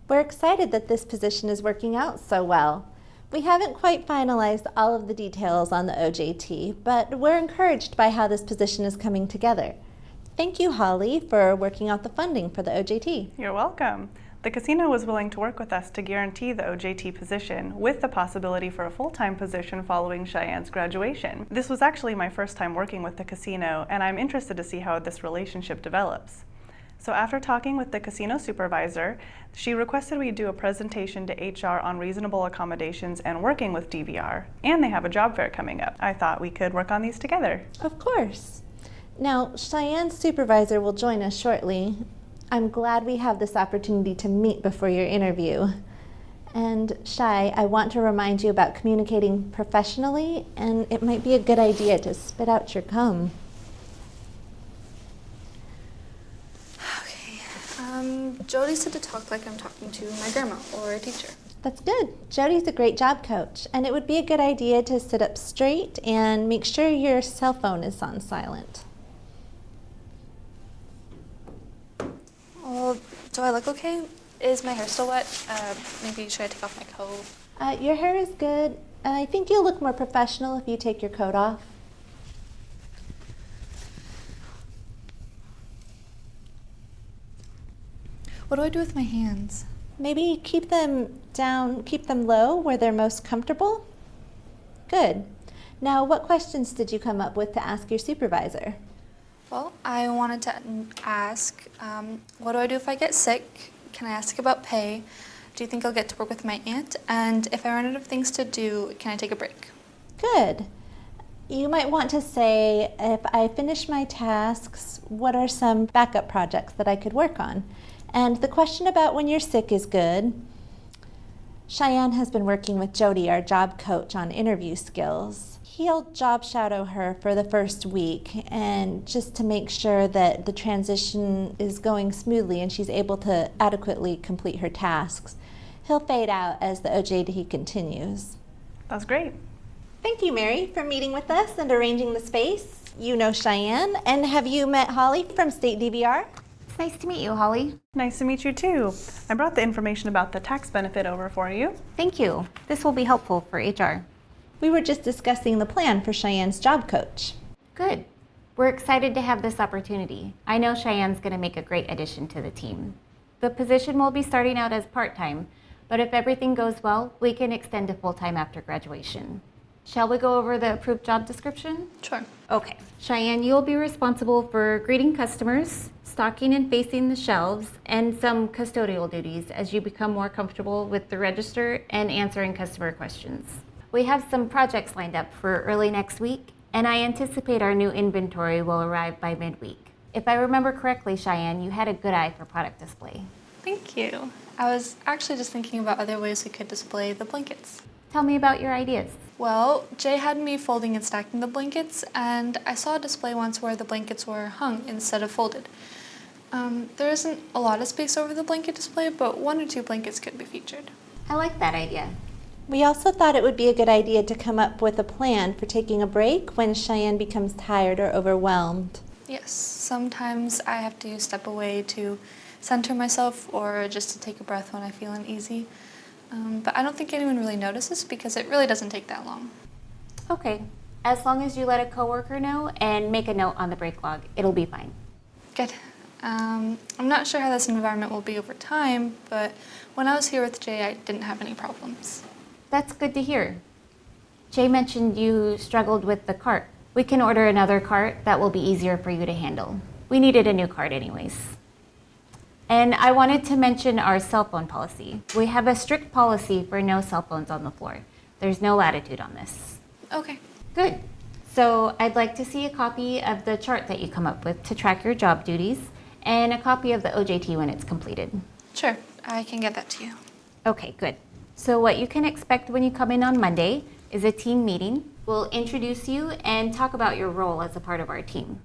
We're excited that this position is working out so well. We haven't quite finalized all of the details on the OJT, but we're encouraged by how this position is coming together. Thank you, Holly, for working out the funding for the OJT. You're welcome. The casino was willing to work with us to guarantee the OJT position with the possibility for a full-time position following Cheyenne's graduation. This was actually my first time working with the casino, and I'm interested to see how this relationship develops. So after talking with the casino supervisor, she requested we do a presentation to HR on reasonable accommodations and working with TVR, and they have a job fair coming up. I thought we could work on these together. Of course. Now, Cheyenne's supervisor will join us shortly. I'm glad we have this opportunity to meet before your interview. And Shy, I want to remind you about communicating professionally, and it might be a good idea to spit out your gum. Jody said to talk like I'm talking to my grandma or a teacher. That's good. Jody's a great job coach, and it would be a good idea to sit up straight and make sure your cell phone is on silent. Well, do I look okay? Is my hair still wet? Maybe should I take off my coat? Your hair is good. I think you'll look more professional if you take your coat off. What do I do with my hands? Maybe keep them down, keep them low where they're most comfortable. Good. Now, what questions did you come up with to ask your supervisor? Well, I wanted to ask, what do I do if I get sick? Can I ask about pay? Do you think I'll get to work with my aunt? And if I run out of things to do, can I take a break? Good. You might want to say, if I finish my tasks, what are some backup projects that I could work on? And the question about when you're sick is good. Cheyenne has been working with Jody, our job coach, on interview skills. He'll job shadow her for the first week, and just to make sure that the transition is going smoothly and she's able to adequately complete her tasks. He'll fade out as the OJT continues. That's great. Thank you, Mary, for meeting with us and arranging the space. You know Cheyenne, and have you met Holly from State DVR? It's nice to meet you, Holly. Nice to meet you too. I brought the information about the tax benefit over for you. Thank you. This will be helpful for HR. We were just discussing the plan for Cheyenne's job coach. Good. We're excited to have this opportunity. I know Cheyenne's going to make a great addition to the team. The position will be starting out as part-time, but if everything goes well, we can extend to full-time after graduation. Shall we go over the approved job description? Sure. Okay. Cheyenne, you'll be responsible for greeting customers, stocking and facing the shelves, and some custodial duties as you become more comfortable with the register and answering customer questions. We have some projects lined up for early next week, and I anticipate our new inventory will arrive by midweek. If I remember correctly, Cheyenne, you had a good eye for product display. Thank you. I was actually just thinking about other ways we could display the blankets. Tell me about your ideas. Well, Jay had me folding and stacking the blankets, and I saw a display once where the blankets were hung instead of folded. There isn't a lot of space over the blanket display, but 1 or 2 blankets could be featured. I like that idea. We also thought it would be a good idea to come up with a plan for taking a break when Cheyenne becomes tired or overwhelmed. Yes, sometimes I have to step away to center myself or just to take a breath when I feel uneasy. But I don't think anyone really notices because it really doesn't take that long. Okay. As long as you let a coworker know and make a note on the break log, it'll be fine. Good. I'm not sure how this environment will be over time, but when I was here with Jay, I didn't have any problems. That's good to hear. Jay mentioned you struggled with the cart. We can order another cart that will be easier for you to handle. We needed a new cart anyways. And I wanted to mention our cell phone policy. We have a strict policy for no cell phones on the floor. There's no latitude on this. Okay. Good. So I'd like to see a copy of the chart that you come up with to track your job duties and a copy of the OJT when it's completed. Sure, I can get that to you. Okay, good. So what you can expect when you come in on Monday is a team meeting. We'll introduce you and talk about your role as a part of our team.